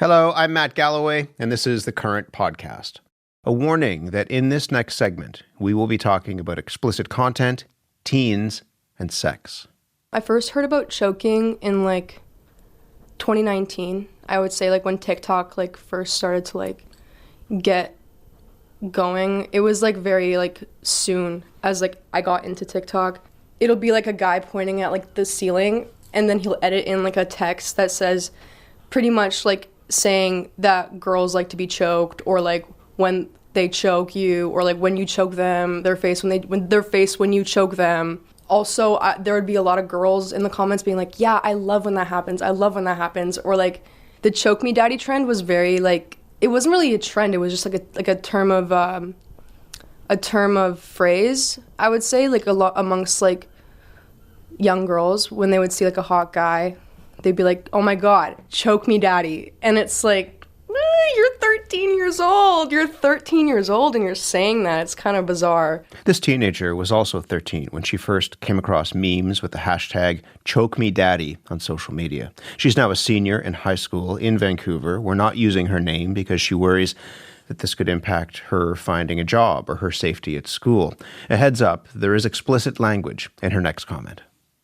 Hello, I'm Matt Galloway, and this is The Current Podcast. A warning that in this next segment, we will be talking about explicit content, teens, and sex. I first heard about choking in 2019. I would say when TikTok first started to get going. It was very soon as I got into TikTok. It'll be a guy pointing at the ceiling, and then he'll edit in a text that says pretty much saying that girls like to be choked, or when they choke you, or when you choke them, their face when you choke them. Also, there would be a lot of girls in the comments being yeah, I love when that happens. I love when that happens. Or the choke me daddy trend was very it wasn't really a trend. It was just a term of phrase, I would say, a lot amongst young girls. When they would see a hot guy, they'd be oh my God, choke me daddy. And it's you're 13 years old. You're 13 years old and you're saying that. It's kind of bizarre. This teenager was also 13 when she first came across memes with the hashtag #ChokeMeDaddy on social media. She's now a senior in high school in Vancouver. We're not using her name because she worries that this could impact her finding a job or her safety at school. A heads up, there is explicit language in her next comment.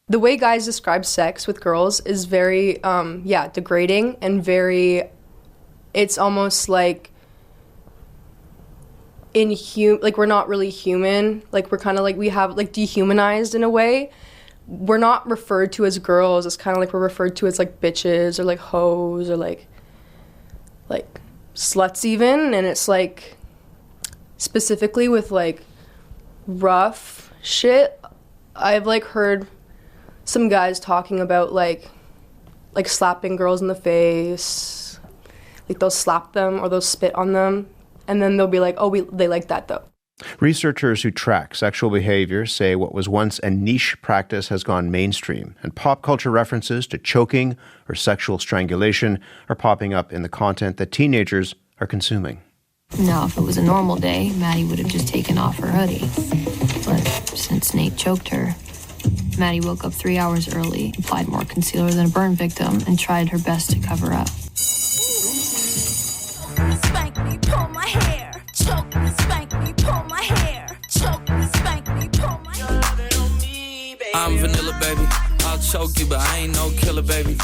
The way guys describe sex with girls is very, degrading and very, it's almost we're not really human. We're kind of we have dehumanized in a way. We're not referred to as girls. It's kind of we're referred to as bitches or hoes or sluts even. And it's specifically with rough shit. I've heard some guys talking about slapping girls in the face. They'll slap them or they'll spit on them, and then they'll be they like that though. Researchers who track sexual behavior say what was once a niche practice has gone mainstream, and pop culture references to choking or sexual strangulation are popping up in the content that teenagers are consuming. Now, if it was a normal day, Maddie would have just taken off her hoodie. But since Nate choked her, Maddie woke up 3 hours early, applied more concealer than a burn victim, and tried her best to cover up. Spank me, pull my hair. Choke me, spank me, pull my hair. Choke me, spank me, pull my hair. I'm vanilla, baby. I'll choke you, but I ain't no killer, baby.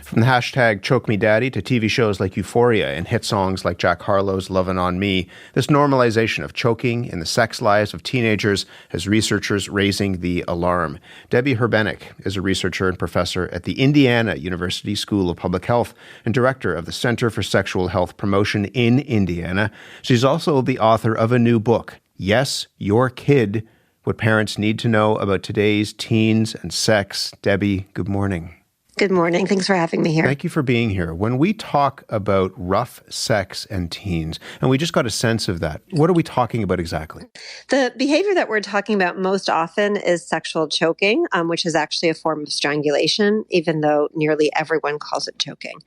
From the hashtag #ChokeMeDaddy to TV shows like Euphoria and hit songs like Jack Harlow's Lovin' on Me, this normalization of choking in the sex lives of teenagers has researchers raising the alarm. Debbie Herbenek is a researcher and professor at the Indiana University School of Public Health and director of the Center for Sexual Health Promotion in Indiana. She's also the author of a new book, Yes, Your Kid, What Parents Need to Know About Today's Teens and Sex. Debbie, good morning. Good morning. Thanks for having me here. Thank you for being here. When we talk about rough sex and teens, and we just got a sense of that, what are we talking about exactly? The behavior that we're talking about most often is sexual choking, which is actually a form of strangulation, even though nearly everyone calls it choking.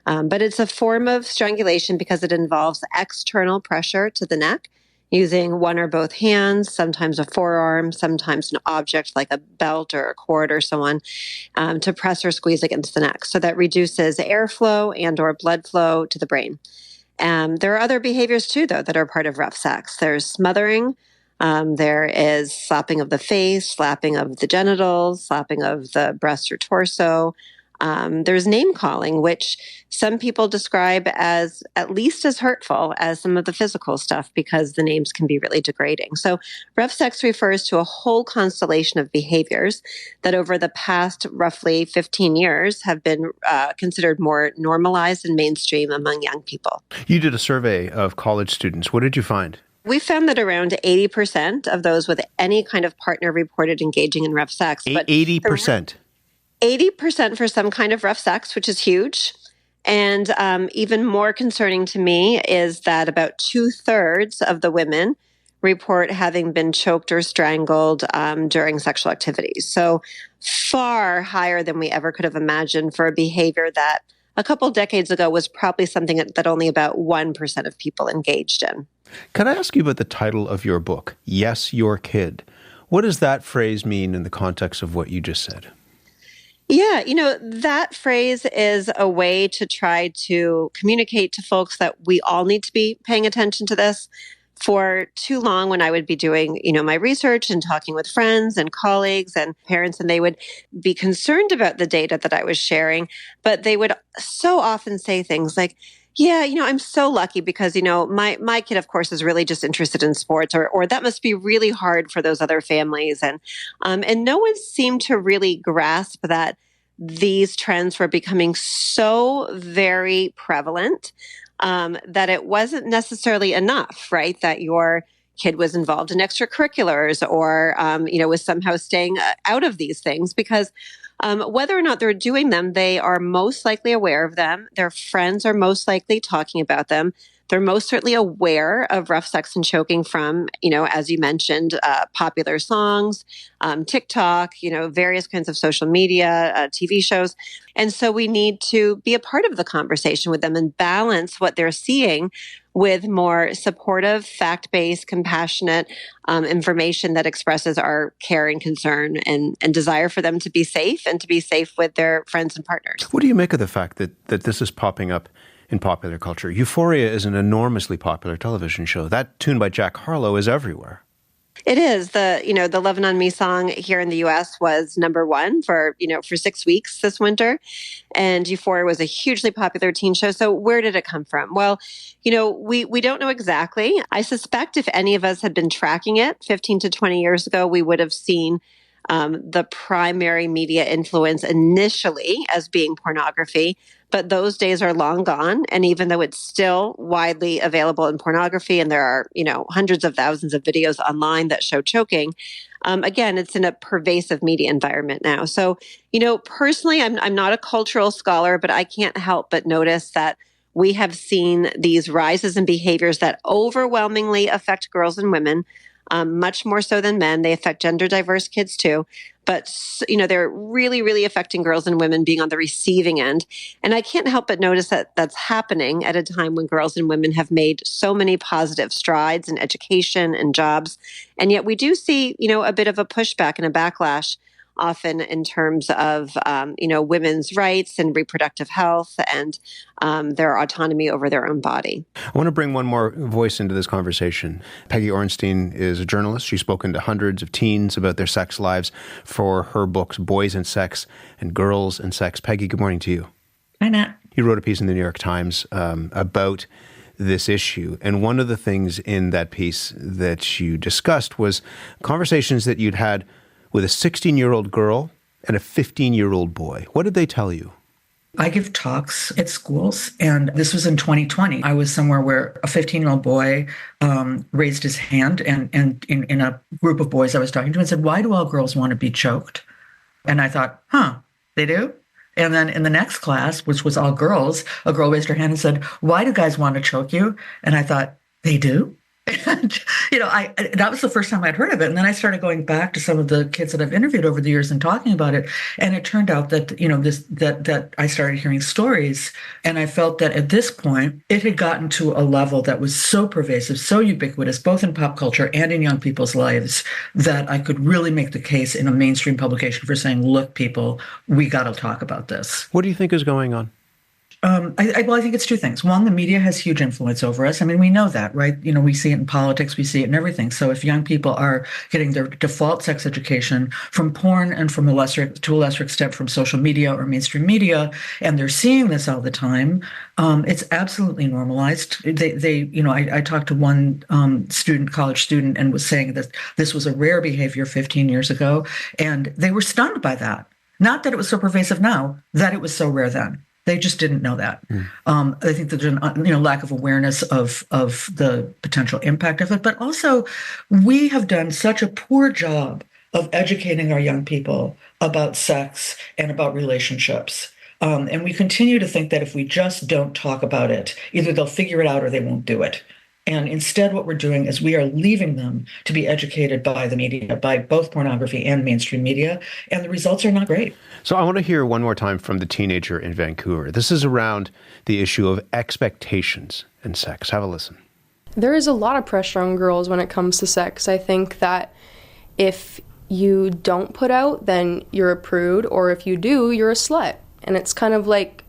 But it's a form of strangulation because it involves external pressure to the neck, using one or both hands, sometimes a forearm, sometimes an object like a belt or a cord or so on, to press or squeeze against the neck. So that reduces airflow and or blood flow to the brain. There are other behaviors too, though, that are part of rough sex. There's smothering. There is slapping of the face, slapping of the genitals, slapping of the breast or torso. There's name calling, which some people describe as at least as hurtful as some of the physical stuff because the names can be really degrading. So rough sex refers to a whole constellation of behaviors that over the past roughly 15 years have been considered more normalized and mainstream among young people. You did a survey of college students. What did you find? We found that around 80% of those with any kind of partner reported engaging in rough sex. 80%? 80% for some kind of rough sex, which is huge. And even more concerning to me is that about 2/3 of the women report having been choked or strangled during sexual activities. So far higher than we ever could have imagined for a behavior that a couple decades ago was probably something that only about 1% of people engaged in. Can I ask you about the title of your book, Yes, Your Kid? What does that phrase mean in the context of what you just said? Yeah, that phrase is a way to try to communicate to folks that we all need to be paying attention to this. For too long, when I would be doing, my research and talking with friends and colleagues and parents, and they would be concerned about the data that I was sharing, but they would so often say things like, yeah, I'm so lucky because, my kid, of course, is really just interested in sports, or that must be really hard for those other families. And no one seemed to really grasp that these trends were becoming so very prevalent that it wasn't necessarily enough, right? That your kid was involved in extracurriculars or, was somehow staying out of these things because whether or not they're doing them, they are most likely aware of them. Their friends are most likely talking about them. They're most certainly aware of rough sex and choking from, as you mentioned, popular songs, TikTok, various kinds of social media, TV shows. And so we need to be a part of the conversation with them and balance what they're seeing with more supportive, fact-based, compassionate information that expresses our care and concern and desire for them to be safe and to be safe with their friends and partners. What do you make of the fact that this is popping up in popular culture? Euphoria is an enormously popular television show. That tune by Jack Harlow is everywhere. It is. The Lovin' on Me song here in the U.S. was number one for 6 weeks this winter. And Euphoria was a hugely popular teen show. So where did it come from? Well, we don't know exactly. I suspect if any of us had been tracking it 15 to 20 years ago, we would have seen the primary media influence initially as being pornography. But those days are long gone. And even though it's still widely available in pornography, and there are, hundreds of thousands of videos online that show choking, again, it's in a pervasive media environment now. So, personally, I'm not a cultural scholar, but I can't help but notice that we have seen these rises in behaviors that overwhelmingly affect girls and women, much more so than men. They affect gender diverse kids too. But, they're really, really affecting girls and women being on the receiving end. And I can't help but notice that that's happening at a time when girls and women have made so many positive strides in education and jobs. And yet we do see, a bit of a pushback and a backlash often in terms of, women's rights and reproductive health and their autonomy over their own body. I want to bring one more voice into this conversation. Peggy Orenstein is a journalist. She's spoken to hundreds of teens about their sex lives for her books, Boys and Sex and Girls and Sex. Peggy, good morning to you. Hi, Nat. You wrote a piece in the New York Times about this issue. And one of the things in that piece that you discussed was conversations that you'd had with a 16-year-old girl and a 15-year-old boy. What did they tell you? I give talks at schools, and this was in 2020. I was somewhere where a 15-year-old boy raised his hand, and in a group of boys I was talking to, and said, "Why do all girls want to be choked?" And I thought, they do? And then in the next class, which was all girls, a girl raised her hand and said, "Why do guys want to choke you?" And I thought, they do? And, that was the first time I'd heard of it. And then I started going back to some of the kids that I've interviewed over the years and talking about it. And it turned out that, that I started hearing stories. And I felt that at this point, it had gotten to a level that was so pervasive, so ubiquitous, both in pop culture and in young people's lives, that I could really make the case in a mainstream publication for saying, look, people, we got to talk about this. What do you think is going on? I think it's two things. One, the media has huge influence over us. I mean, we know that, right? We see it in politics, we see it in everything. So if young people are getting their default sex education from porn and to a lesser extent from social media or mainstream media, and they're seeing this all the time, it's absolutely normalized. I talked to one college student, and was saying that this was a rare behavior 15 years ago, and they were stunned by that. Not that it was so pervasive now, that it was so rare then. They just didn't know that. I think that there's a lack of awareness of the potential impact of it. But also, we have done such a poor job of educating our young people about sex and about relationships. And we continue to think that if we just don't talk about it, either they'll figure it out or they won't do it. And instead, what we're doing is we are leaving them to be educated by the media, by both pornography and mainstream media, and the results are not great. So I want to hear one more time from the teenager in Vancouver. This is around the issue of expectations in sex. Have a listen. There is a lot of pressure on girls when it comes to sex. I think that if you don't put out, then you're a prude, or if you do, you're a slut. And it's kind of like,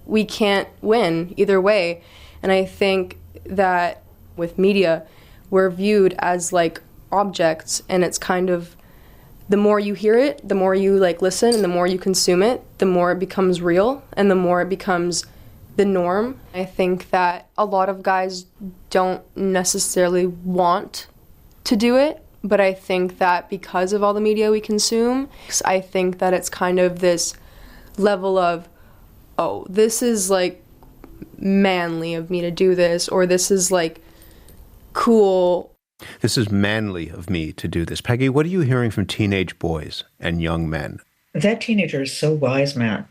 we can't win either way. And I think that with media, we're viewed as like objects, and it's kind of, the more you hear it, the more you like listen, and the more you consume it, the more it becomes real, and the more it becomes the norm. I think that a lot of guys don't necessarily want to do it, but I think that because of all the media we consume, I think that it's kind of this level of, oh, this is like manly of me to do this, or this is like cool. This is manly of me to do this. Peggy, what are you hearing from teenage boys and young men? That teenager is so wise, Matt.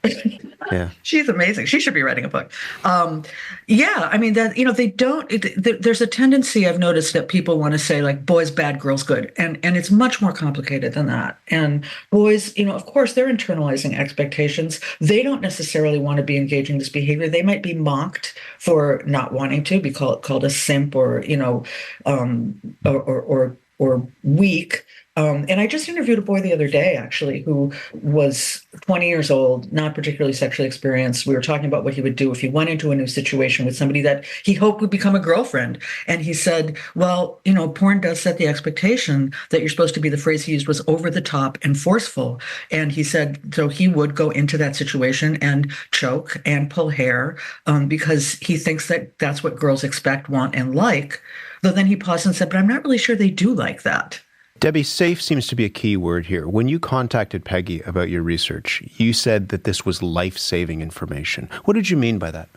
Yeah. She's amazing. She should be writing a book. Yeah, I mean, that, they don't, there's a tendency I've noticed that people want to say like boys bad, girls good. And it's much more complicated than that. And boys, of course, they're internalizing expectations. They don't necessarily want to be engaging this behavior. They might be mocked for not wanting to be called a simp or, or weak. And I just interviewed a boy the other day, actually, who was 20 years old, not particularly sexually experienced. We were talking about what he would do if he went into a new situation with somebody that he hoped would become a girlfriend. And he said, well, porn does set the expectation that you're supposed to be, the phrase he used was over the top and forceful. And he said, so he would go into that situation and choke and pull hair because he thinks that that's what girls expect, want, and like. Though then he paused and said, but I'm not really sure they do like that. Debbie, safe seems to be a key word here. When you contacted Peggy about your research, you said that this was life-saving information. What did you mean by that?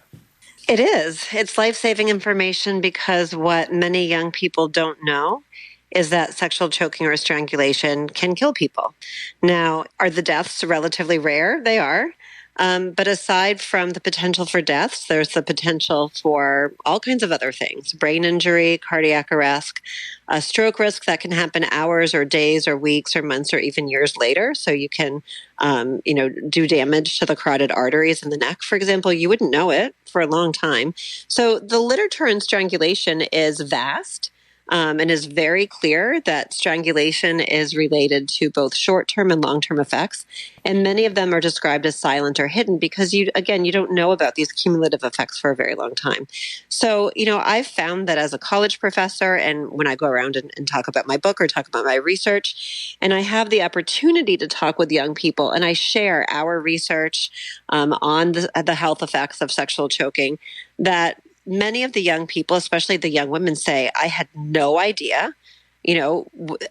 It is. It's life-saving information because what many young people don't know is that sexual choking or strangulation can kill people. Now, are the deaths relatively rare? They are. But aside from the potential for deaths, there's the potential for all kinds of other things: brain injury, cardiac arrest, a stroke risk that can happen hours or days or weeks or months or even years later. So you can, do damage to the carotid arteries in the neck, for example. You wouldn't know it for a long time. So the literature in strangulation is vast. And is very clear that strangulation is related to both short-term and long-term effects. And many of them are described as silent or hidden because you don't know about these cumulative effects for a very long time. So, I've found that as a college professor, and when I go around and talk about my book or talk about my research, and I have the opportunity to talk with young people and I share our research on the health effects of sexual choking, that many of the young people, especially the young women, say, I had no idea.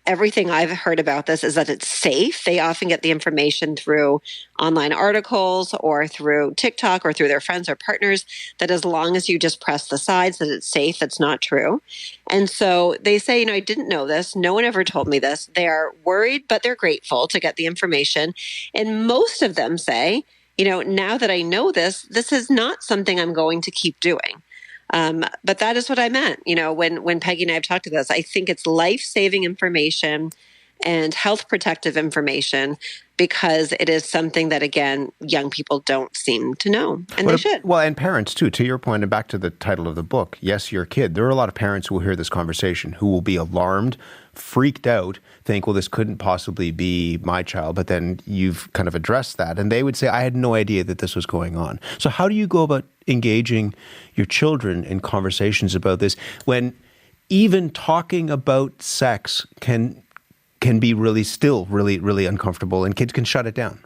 Everything I've heard about this is that it's safe. They often get the information through online articles or through TikTok or through their friends or partners, that as long as you just press the sides, that it's safe. It's not true. And so they say, I didn't know this. No one ever told me this. They are worried, but they're grateful to get the information. And most of them say, now that I know this, this is not something I'm going to keep doing. But that is what I meant, when Peggy and I have talked about this. I think it's life-saving information and health protective information because it is something that, again, young people don't seem to know, and they should. Well, and parents, too, to your point, and back to the title of the book, Yes, Your Kid. There are a lot of parents who will hear this conversation who will be alarmed, freaked out, think, well, this couldn't possibly be my child, but then you've kind of addressed that, and they would say, I had no idea that this was going on. So how do you go about engaging your children in conversations about this when even talking about sex can be really uncomfortable, and kids can shut it down?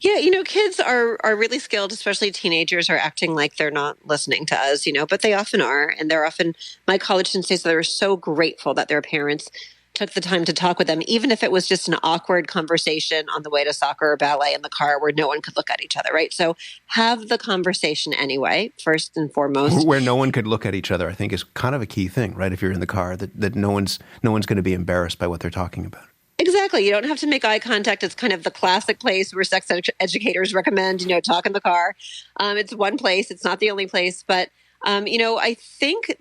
Yeah, kids are really skilled, especially teenagers, are acting like they're not listening to us, but they often are. And they're often, my college students say, so they were so grateful that their parents took the time to talk with them, even if it was just an awkward conversation on the way to soccer or ballet in the car where no one could look at each other, right? So have the conversation anyway, first and foremost. Where no one could look at each other, I think, is kind of a key thing, right? If you're in the car, that no one's going to be embarrassed by what they're talking about. Exactly. You don't have to make eye contact. It's kind of the classic place where sex educators recommend, talk in the car. It's one place. It's not the only place. But, I think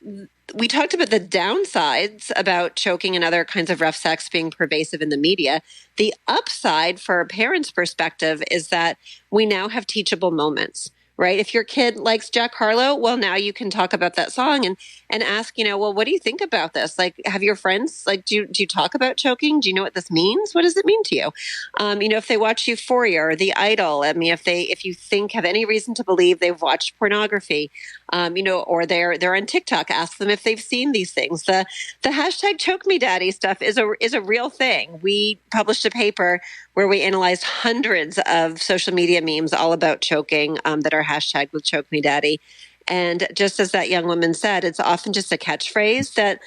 we talked about the downsides about choking and other kinds of rough sex being pervasive in the media. The upside for a parent's perspective is that we now have teachable moments, right? If your kid likes Jack Harlow, well, now you can talk about that song and ask, well, what do you think about this? Like, have your friends, like, do you talk about choking? Do you know what this means? What does it mean to you? If they watch Euphoria or The Idol, I mean, if you have any reason to believe they've watched pornography, or they're on TikTok, ask them if they've seen these things. The hashtag choke me daddy stuff is a real thing. We published a paper where we analyzed hundreds of social media memes all about choking that are hashtagged with choke me daddy. And just as that young woman said, it's often just a catchphrase that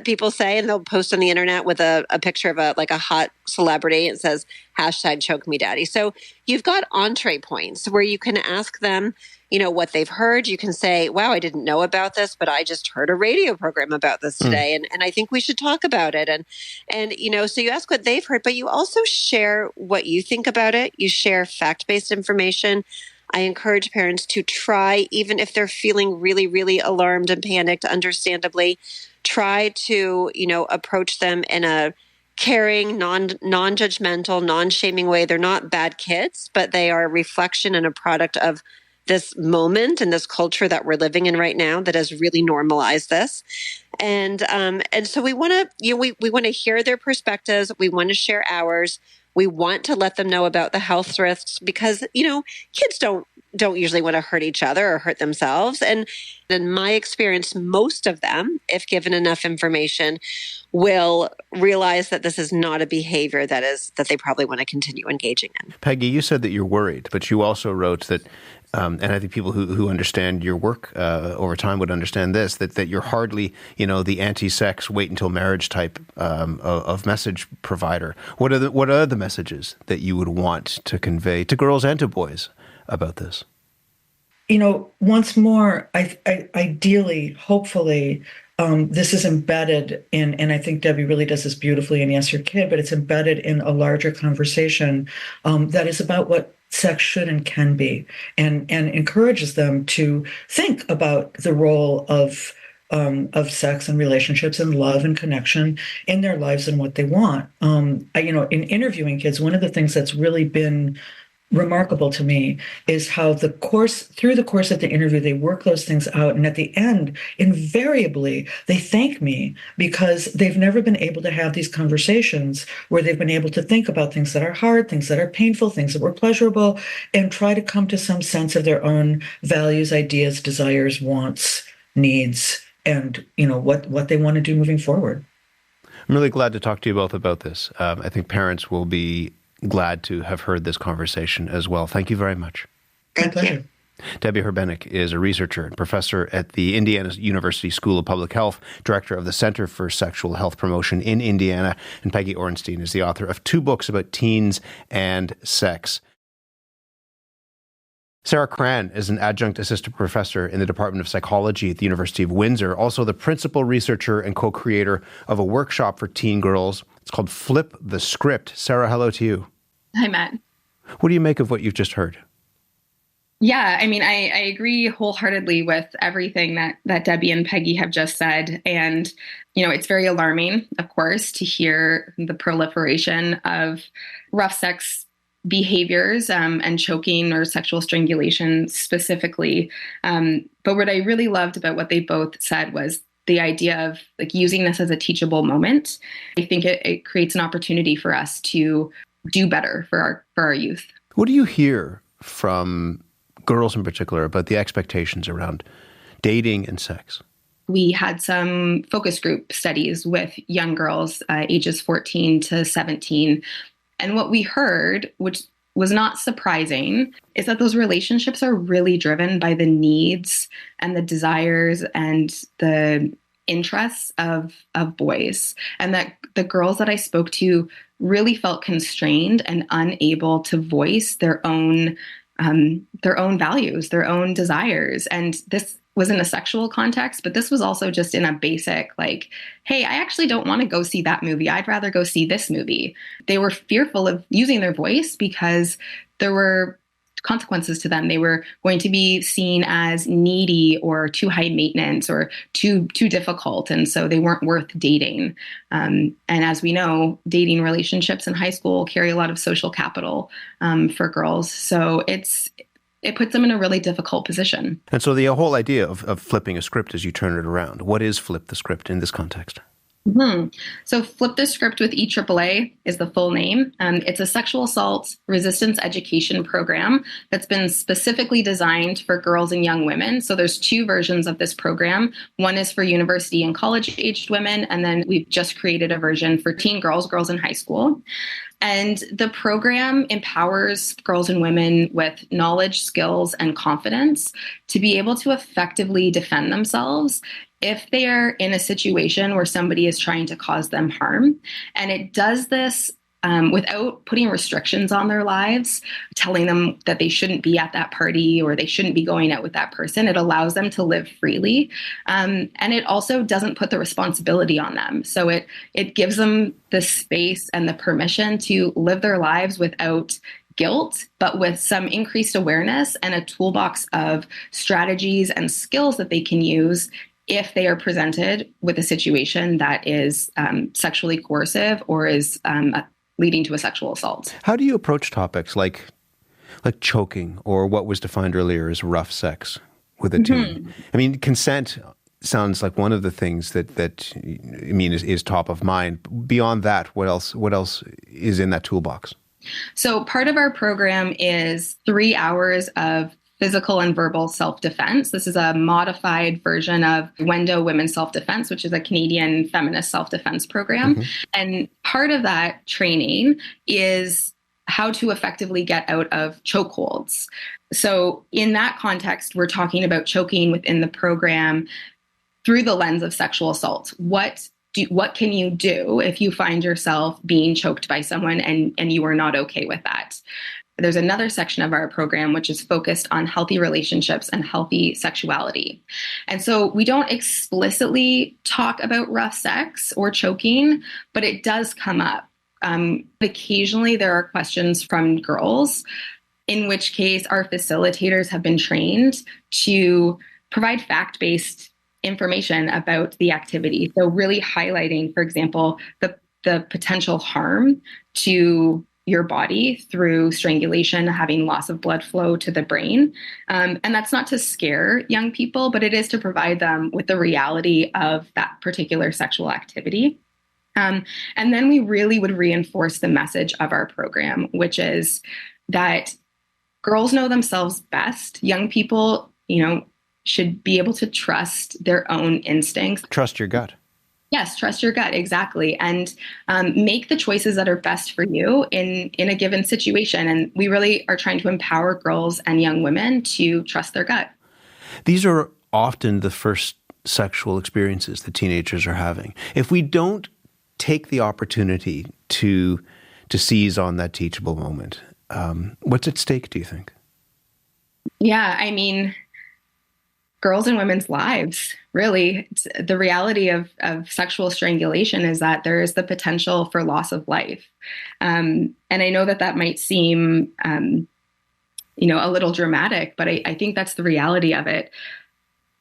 people say, and they'll post on the internet with a picture of a hot celebrity. It says hashtag choke me daddy. So you've got entree points where you can ask them, what they've heard. You can say, wow, I didn't know about this, but I just heard a radio program about this today. And I think we should talk about it. And so you ask what they've heard, but you also share what you think about it. You share fact-based information. I encourage parents to try, even if they're feeling really, really alarmed and panicked, understandably, try to, approach them in a caring, non-judgmental, non-shaming way. They're not bad kids, but they are a reflection and a product of this moment and this culture that we're living in right now that has really normalized this. And so we want to, we want to hear their perspectives. We want to share ours. We want to let them know about the health risks because, kids don't usually want to hurt each other or hurt themselves. And in my experience, most of them, if given enough information, will realize that this is not a behavior that they probably want to continue engaging in. Peggy, you said that you're worried, but you also wrote that, and I think people who understand your work over time would understand this, that you're hardly, the anti-sex, wait until marriage type of message provider. What are the messages that you would want to convey to girls and to boys about this? Once more, ideally, hopefully, this is embedded in, and I think Debbie really does this beautifully in Yes, Your Kid, but it's embedded in a larger conversation that is about what sex should and can be, and encourages them to think about the role of sex and relationships and love and connection in their lives and what they want. In interviewing kids, one of the things that's really been remarkable to me is how through the course of the interview, they work those things out. And at the end, invariably, they thank me because they've never been able to have these conversations where they've been able to think about things that are hard, things that are painful, things that were pleasurable, and try to come to some sense of their own values, ideas, desires, wants, needs, and, what they want to do moving forward. I'm really glad to talk to you both about this. I think parents will be glad to have heard this conversation as well. Thank you very much. Thank you. Debbie Herbenik is a researcher and professor at the Indiana University School of Public Health, director of the Center for Sexual Health Promotion in Indiana, and Peggy Orenstein is the author of 2 books about teens and sex. Sarah Cran is an adjunct assistant professor in the Department of Psychology at the University of Windsor, also the principal researcher and co-creator of a workshop for teen girls. It's called Flip the Script. Sarah, hello to you. Hi, Matt. What do you make of what you've just heard? Yeah, I mean, I agree wholeheartedly with everything that Debbie and Peggy have just said. And, it's very alarming, of course, to hear the proliferation of rough sex behaviors and choking or sexual strangulation specifically. But what I really loved about what they both said was the idea of using this as a teachable moment. I think it creates an opportunity for us to do better for our youth. What do you hear from girls in particular about the expectations around dating and sex? We had some focus group studies with young girls, ages 14 to 17. And what we heard, which was not surprising, is that those relationships are really driven by the needs and the desires and the interests of boys. And that the girls that I spoke to really felt constrained and unable to voice their own values, their own desires. And this was in a sexual context, but this was also just in a basic, hey, I actually don't want to go see that movie. I'd rather go see this movie. They were fearful of using their voice because there were consequences to them. They were going to be seen as needy or too high maintenance or too difficult. And so they weren't worth dating. And as we know, dating relationships in high school carry a lot of social capital for girls. So it's it puts them in a really difficult position. And so the whole idea of flipping a script is you turn it around. What is flip the script in this context? So Flip the Script with EAAA is the full name. It's a sexual assault resistance education program that's been specifically designed for girls and young women. So there's 2 versions of this program. One is for university and college-aged women, and then we've just created a version for teen girls in high school. And the program empowers girls and women with knowledge, skills, and confidence to be able to effectively defend themselves if they are in a situation where somebody is trying to cause them harm. And it does this without putting restrictions on their lives, telling them that they shouldn't be at that party or they shouldn't be going out with that person. It allows them to live freely. And it also doesn't put the responsibility on them. So it gives them the space and the permission to live their lives without guilt, but with some increased awareness and a toolbox of strategies and skills that they can use if they are presented with a situation that is sexually coercive or is leading to a sexual assault. How do you approach topics like choking or what was defined earlier as rough sex with a teen? I mean, consent sounds like one of the things that is top of mind. Beyond that, what else is in that toolbox? So part of our program is 3 hours of physical and verbal self-defense. This is a modified version of Wendo Women's Self-Defense, which is a Canadian feminist self-defense program. And part of that training is how to effectively get out of chokeholds. So in that context, we're talking about choking within the program through the lens of sexual assault. What can you do if you find yourself being choked by someone and you are not okay with that? There's another section of our program which is focused on healthy relationships and healthy sexuality. And so we don't explicitly talk about rough sex or choking, but it does come up. Occasionally there are questions from girls, in which case our facilitators have been trained to provide fact-based information about the activity. So really highlighting, for example, the potential harm to your body through strangulation, having loss of blood flow to the brain. And that's not to scare young people, but it is to provide them with the reality of that particular sexual activity. And then we really would reinforce the message of our program, which is that girls know themselves best. Young people, should be able to trust their own instincts. Trust your gut. Yes, trust your gut, exactly. And make the choices that are best for you in a given situation. And we really are trying to empower girls and young women to trust their gut. These are often the first sexual experiences that teenagers are having. If we don't take the opportunity to seize on that teachable moment, what's at stake, do you think? Yeah, I mean, girls and women's lives, really. The reality of sexual strangulation is that there is the potential for loss of life. And I know that might seem, a little dramatic, but I think that's the reality of it.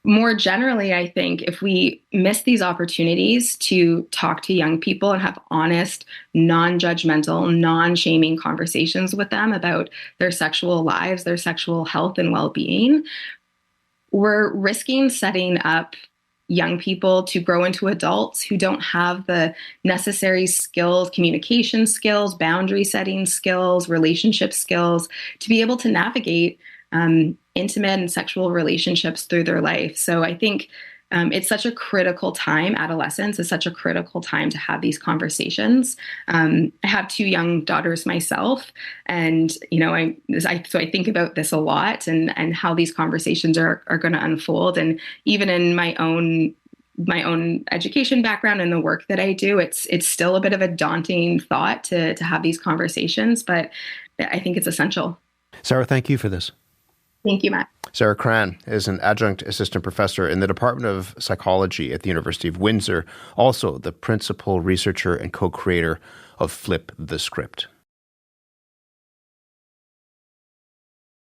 More generally, I think if we miss these opportunities to talk to young people and have honest, non-judgmental, non-shaming conversations with them about their sexual lives, their sexual health and well-being, we're risking setting up young people to grow into adults who don't have the necessary skills, communication skills, boundary setting skills, relationship skills to be able to navigate intimate and sexual relationships through their life. So I think it's such a critical time. Adolescence is such a critical time to have these conversations. I have 2 young daughters myself, and so I think about this a lot and how these conversations are going to unfold. And even in my own education background and the work that I do, it's still a bit of a daunting thought to have these conversations, but I think it's essential. Sarah, thank you for this. Thank you, Matt. Sarah Cran is an adjunct assistant professor in the Department of Psychology at the University of Windsor, also the principal researcher and co-creator of Flip the Script.